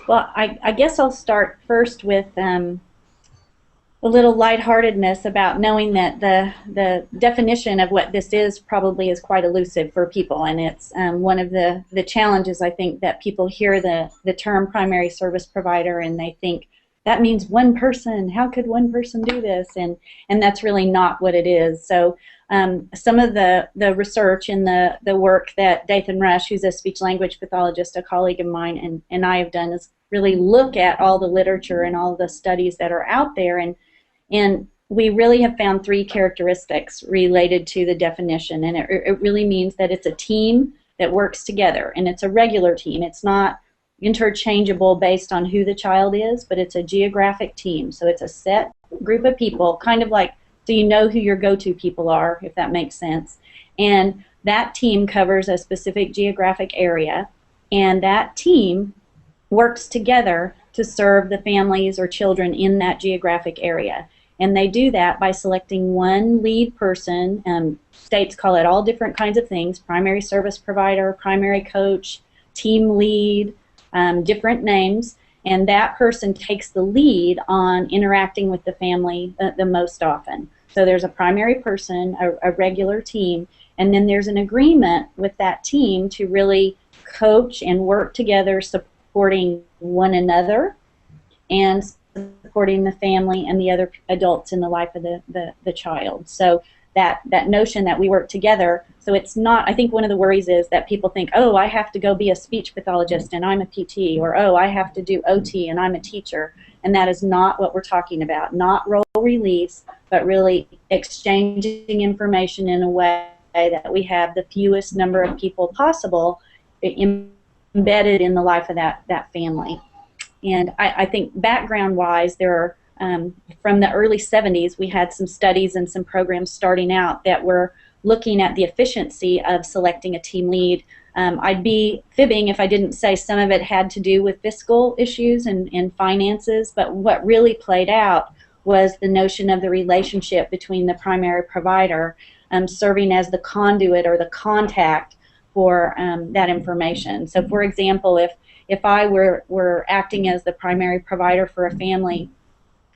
Well, I guess I'll start first with a little lightheartedness about knowing that the definition of what this is probably is quite elusive for people, and it's one of the challenges. I think that people hear the term primary service provider and they think that means one person. How could one person do this? And that's really not what it is. So some of the research and the work that Dathan Rush, who's a speech language pathologist, a colleague of mine, and I have done is really look at all the literature and all the studies that are out there, and we really have found three characteristics related to the definition, and it really means that it's a team that works together, and it's a regular team. It's not interchangeable based on who the child is, but it's a geographic team. So it's a set group of people, kind of like, so you know who your go-to people are, if that makes sense. And that team covers a specific geographic area, and that team works together to serve the families or children in that geographic area. And they do that by selecting one lead person. States call it all different kinds of things: primary service provider, primary coach, team lead, different names. And that person takes the lead on interacting with the family the most often. So there's a primary person, a regular team, and then there's an agreement with that team to really coach and work together, supporting one another and supporting the family and the other adults in the life of the child. So that notion that we work together, so it's not, I think one of the worries is that people think, oh, I have to go be a speech pathologist and I'm a PT, or oh, I have to do OT and I'm a teacher. And that is not what we're talking about. Not role release, but really exchanging information in a way that we have the fewest number of people possible embedded in the life of that family. And I think background-wise, there are, from the early 70s, we had some studies and some programs starting out that were looking at the efficiency of selecting a team lead. I'd be fibbing if I didn't say some of it had to do with fiscal issues and finances, but what really played out was the notion of the relationship between the primary provider serving as the conduit or the contact for that information. So for example, if I were acting as the primary provider for a family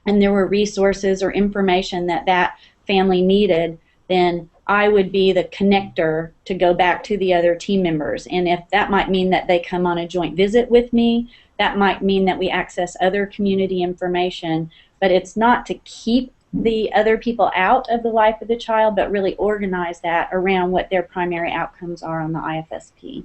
and there were resources or information that family needed, then I would be the connector to go back to the other team members. And if that might mean that they come on a joint visit with me, that might mean that we access other community information, but it's not to keep the other people out of the life of the child, but really organize that around what their primary outcomes are on the IFSP.